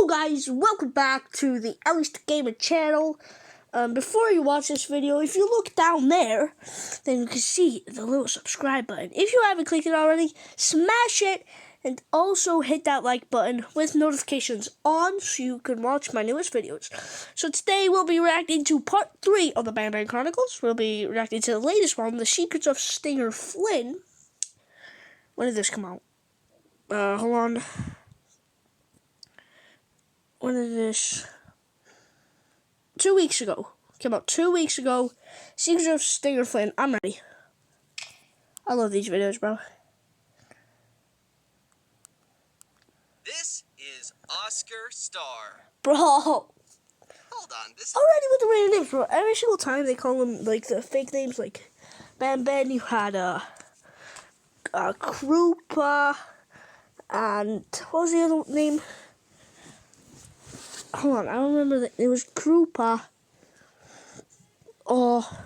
Hello guys, welcome back to the At Least Gamer channel. Before you watch this video, if you look down there, then you can see the little subscribe button. If you haven't clicked it already, smash it and also hit that like button with notifications on so you can watch my newest videos. So today we'll be reacting to part 3 of the Banban Chronicles. We'll be reacting to the latest one, The Secrets of Stinger Flynn. When did this come out? Hold on. When did this? 2 weeks ago. Came out 2 weeks ago. Secrets of Stinger Flynn. I'm ready. I love these videos, bro. This is Oscar Star. Bro. Hold on, this Already with the random names, bro. Every single time they call them, like, the fake names, like, Banban, you had, Krupa, and, what was the other name? Hold on, I don't remember, it was Krupa. Oh,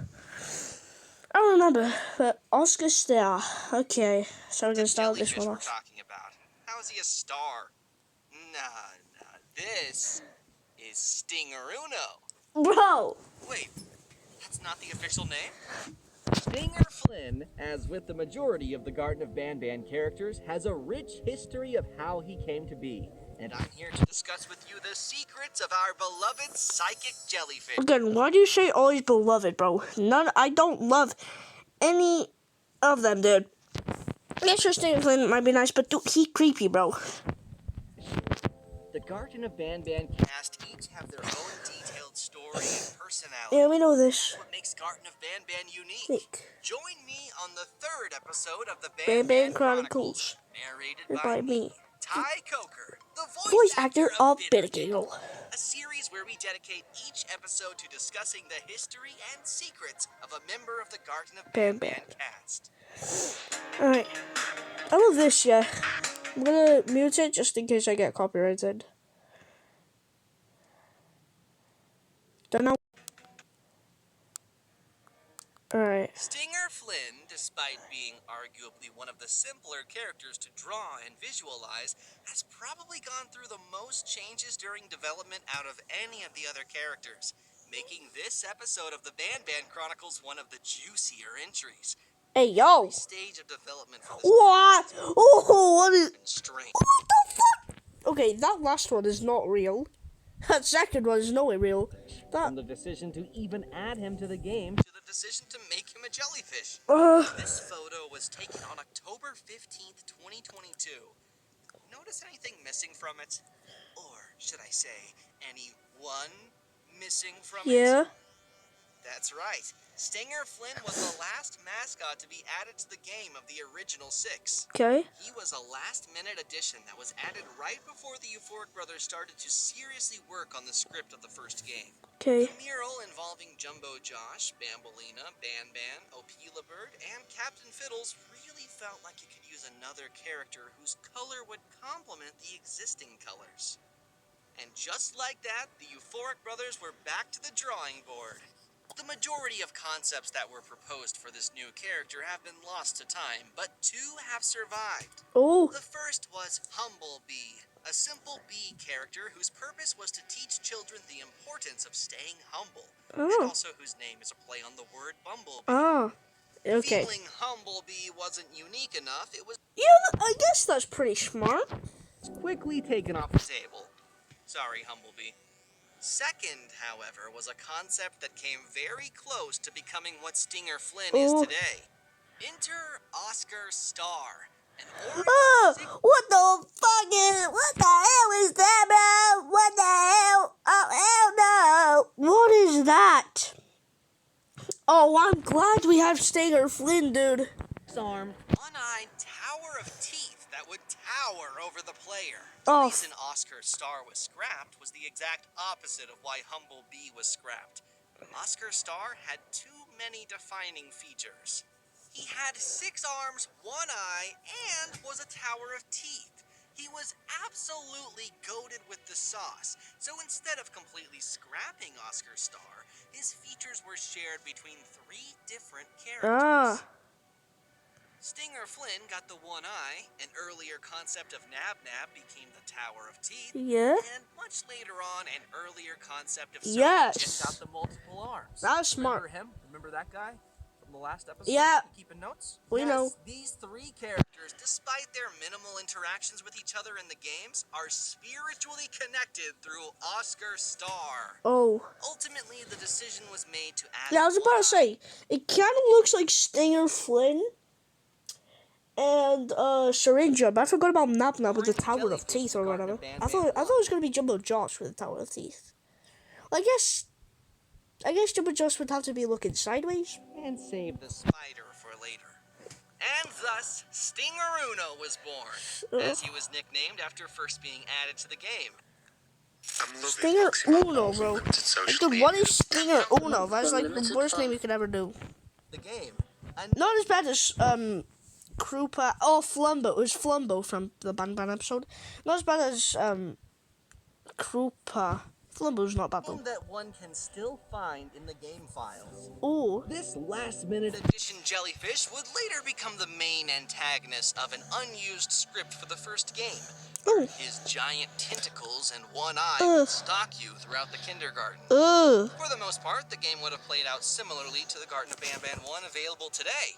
I don't remember, but Oscar Star. Okay, so we're gonna start this one we're off. talking about. How is he a star? Nah. This is Stingeruno. Bro! Wait, that's not the official name? Stinger Flynn, as with the majority of the Garden of Banban characters, has a rich history of how he came to be. And I'm here to discuss with you the secrets of our beloved psychic jellyfish. Again, why do you say always beloved, bro? I don't love any of them, dude. Yes, your Stinger Flynn might be nice, but dude, he creepy, bro. The Garden of Banban cast each have their own detailed story and personality. Yeah, we know this. That's what makes Garden of Banban unique. Join me on the 3rd episode of the Banban Chronicles, narrated by me, Ty Coker, the voice actor of Bittergiggle. Bittergiggle. A series where we dedicate each episode to discussing the history and secrets of a member of the Garden of Banban cast. Alright. I love this, yeah. I'm gonna mute it just in case I get copyrighted. Don't know. Alright. Stinger Flynn, despite being arguably one of the simpler characters to draw and visualize, has probably gone through the most changes during development out of any of the other characters, making this episode of the Banban Chronicles one of the juicier entries. Hey, yo! Every stage of development for this What? Oh, what is... strange. What the fuck? Okay, that last one is not real. That second one is nowhere real. From the decision to even add him to the game, to the decision to make him a jellyfish. This photo was taken on October 15th, 2022. Notice anything missing from it? Or should I say, anyone missing from it? Yeah. That's right. Stinger Flynn was the last mascot to be added to the game of the original 6. Okay. He was a last-minute addition that was added right before the Euphoric Brothers started to seriously work on the script of the first game. Okay. The mural involving Jumbo Josh, Bambolina, Banban, Opila Bird, and Captain Fiddles really felt like it could use another character whose color would complement the existing colors. And just like that, the Euphoric Brothers were back to the drawing board. The majority of concepts that were proposed for this new character have been lost to time, but 2 have survived. Oh. The first was Humblebee, a simple bee character whose purpose was to teach children the importance of staying humble, and also whose name is a play on the word bumblebee. Oh. Okay. Feeling Humblebee wasn't unique enough, it was I guess that's pretty smart. quickly taken off the table. Sorry, Humblebee. Second, however, was a concept that came very close to becoming what Stinger Flynn is today. Enter Oscar Star. What the fuck what the hell is that, bro? What the hell? Oh, hell no. What is that? Oh, I'm glad we have Stinger Flynn, dude. Arm. One-eyed tower of teeth that would tower over the player. Oh. The reason Oscar Star was scrapped was the exact opposite of why Humblebee was scrapped. Oscar Star had too many defining features. He had 6 arms, 1 eye, and was a tower of teeth. He was absolutely goated with the sauce, so instead of completely scrapping Oscar Star, his features were shared between 3 different characters. Stinger Flynn got the 1 eye, an earlier concept of Nab Nab became the Tower of Teeth, Yeah. and much much later on an earlier concept of Yes. Got the multiple arms. That was smart. Remember him? Remember that guy from the last episode? Yeah. You keeping notes? We know. These three characters, despite their minimal interactions with each other in the games, are spiritually connected through Oscar Star. Oh. Ultimately, the decision was made to add. Yeah, I was about to say, it kind of looks like Stinger Flynn and Syringa, but I forgot about Nap Nap with the Tower of Teeth or whatever. I thought it was gonna be Jumbo Josh with the Tower of Teeth. Well, I guess Jumbo Josh would have to be looking sideways. And save the spider for later. And thus, Stinger Uno was born, as he was nicknamed after first being added to the game. Stinger Uno, bro. Like, dude, what is Stinger Uno? That's like the worst name you could ever do. The game. Not as bad as Krupa. Oh, Flumbo. It was Flumbo from the Banban episode. Not as bad as Krupa. Flumbo's not bad though. That one can still find in the game files. Ooh. This last-minute addition jellyfish would later become the main antagonist of an unused script for the first game. Ooh. His giant tentacles and one eye would stalk you throughout the kindergarten. Ugh. For the most part, the game would have played out similarly to the Garden of Banban 1 available today.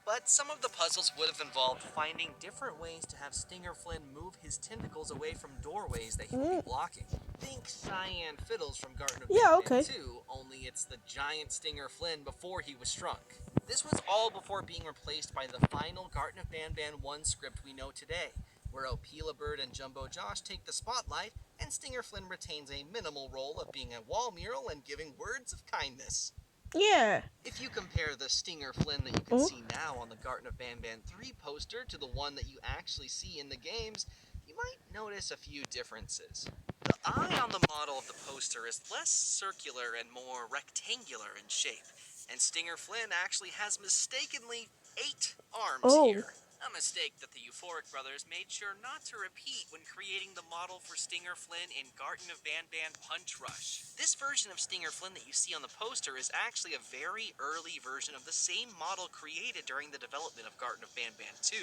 But some of the puzzles would have involved finding different ways to have Stinger Flynn move his tentacles away from doorways that he would be blocking. Think Cyan Fiddles from Garden of Banban 2, only it's the giant Stinger Flynn before he was shrunk. This was all before being replaced by the final Garden of Banban 1 script we know today, where Opila Bird and Jumbo Josh take the spotlight, and Stinger Flynn retains a minimal role of being a wall mural and giving words of kindness. Yeah. If you compare the Stinger Flynn that you can see now on the Garden of Banban 3 poster to the one that you actually see in the games, you might notice a few differences. The eye on the model of the poster is less circular and more rectangular in shape, and Stinger Flynn actually has mistakenly 8 arms here. A mistake that the Euphoric brothers made sure not to repeat when creating the model for Stinger Flynn in Garden of Banban Punch Rush. This version of Stinger Flynn that you see on the poster is actually a very early version of the same model created during the development of Garden of Banban 2,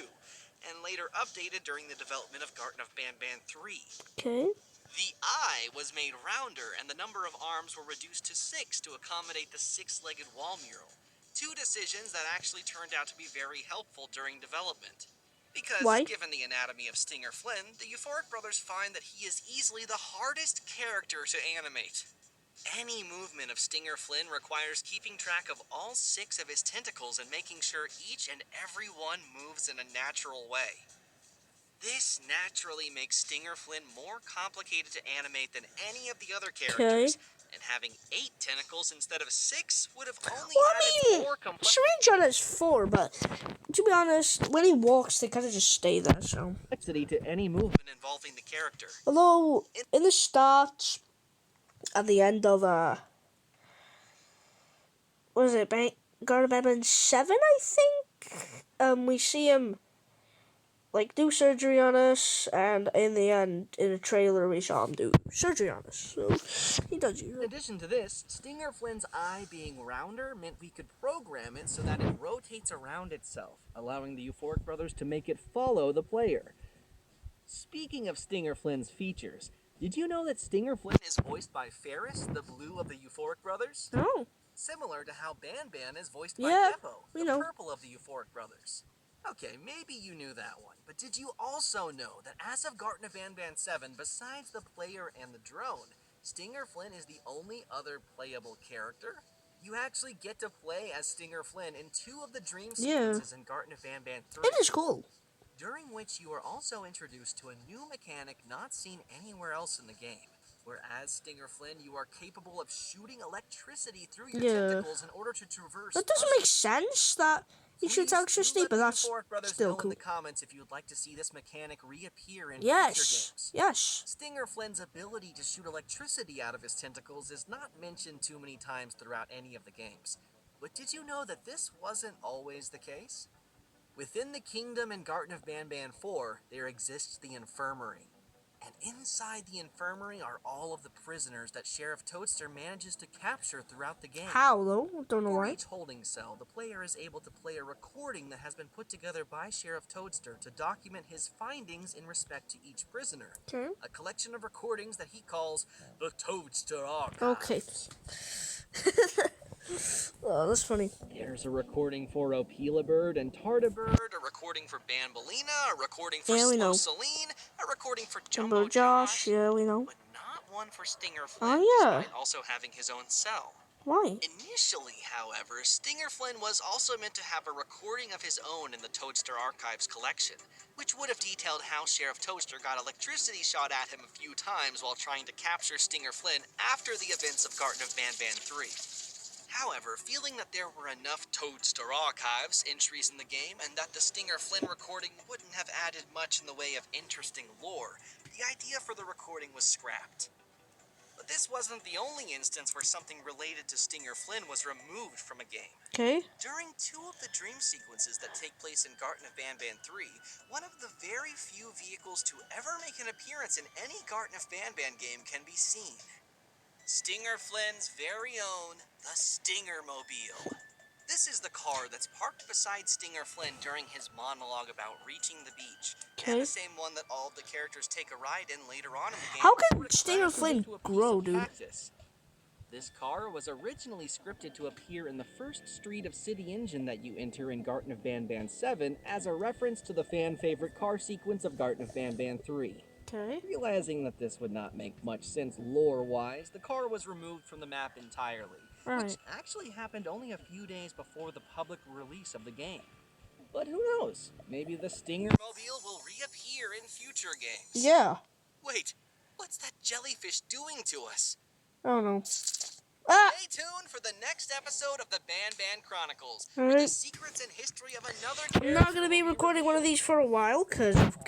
and later updated during the development of Garden of Banban 3. Okay. The eye was made rounder, and the number of arms were reduced to 6 to accommodate the 6-legged wall mural. 2 decisions that actually turned out to be very helpful during development. Because, given the anatomy of Stinger Flynn, the Euphoric brothers find that he is easily the hardest character to animate. Any movement of Stinger Flynn requires keeping track of all 6 of his tentacles and making sure each and every one moves in a natural way. This naturally makes Stinger Flynn more complicated to animate than any of the other characters, and having 8 tentacles instead of 6 would have only added more complexity. Syringa has 4, but to be honest, when he walks, they kind of just stay there, so. To any movement involving the character. Although, in the start, at the end of, what is it, Garden of Banban 7, I think? We see him, like, do surgery on us, and in the end, in the trailer, we saw him do surgery on us, so he does use it. In addition to this, Stinger Flynn's eye being rounder meant we could program it so that it rotates around itself, allowing the Euphoric brothers to make it follow the player. Speaking of Stinger Flynn's features, did you know that Stinger Flynn is voiced by Ferris, the blue of the Euphoric brothers? Oh. Similar to how Banban is voiced by Beppo, the purple of the Euphoric brothers. Okay, maybe you knew that one, but did you also know that as of Garden of Banban 7, besides the player and the drone, Stinger Flynn is the only other playable character? You actually get to play as Stinger Flynn in 2 of the dream sequences in Garden of Banban 3. It is cool. During which you are also introduced to a new mechanic not seen anywhere else in the game. Whereas Stinger Flynn, you are capable of shooting electricity through your tentacles in order to traverse. That doesn't make sense, that you shoot electricity, but that's still cool. In the comments if you would like to see this mechanic reappear in future games. Yes. Stinger Flynn's ability to shoot electricity out of his tentacles is not mentioned too many times throughout any of the games. But did you know that this wasn't always the case? Within the Kingdom and Garden of Banban 4, there exists the Infirmary. And inside the infirmary are all of the prisoners that Sheriff Toadster manages to capture throughout the game. How though? Don't know For why. each holding cell, the player is able to play a recording that has been put together by Sheriff Toadster to document his findings in respect to each prisoner. Okay. A collection of recordings that he calls the Toadster Archive. Okay. Oh, that's funny. There's a recording for Opelabird and Tardabird, a recording for Banbalina, a recording for Yeah, we know. Celine, a recording for Jumbo Jumbo Josh, yeah, we know. but not one for Stinger Flynn, Oh, yeah. despite also having his own cell. Why? Initially, however, Stinger Flynn was also meant to have a recording of his own in the Toadster Archives collection, which would have detailed how Sheriff Toadster got electricity shot at him a few times while trying to capture Stinger Flynn after the events of Garten of Banban 3. However, feeling that there were enough Toadster Archives entries in the game and that the Stinger Flynn recording wouldn't have added much in the way of interesting lore, the idea for the recording was scrapped. But this wasn't the only instance where something related to Stinger Flynn was removed from a game. Okay. During two of the dream sequences that take place in Garten of Banban 3, one of the very few vehicles to ever make an appearance in any Garten of Banban game can be seen. Stinger Flynn's very own, the Stinger-mobile. This is the car that's parked beside Stinger Flynn during his monologue about reaching the beach, and the same one that all of the characters take a ride in later on in the game. How before can it Stinger crashes Flynn into a piece grow, of dude? cactus. This car was originally scripted to appear in the first street of City Engine that you enter in Garten of Banban 7 as a reference to the fan-favorite car sequence of Garten of Banban 3. Okay. Realizing that this would not make much sense lore-wise, the car was removed from the map entirely, which Right. actually happened only a few days before the public release of the game. But who knows? Maybe the Stinger-mobile will reappear in future games. Yeah. Wait, what's that jellyfish doing to us? I don't know. Ah! Stay tuned for the next episode of the Banban Chronicles, where the Alright. secrets and history of another I'm not gonna be recording one of these for a while because of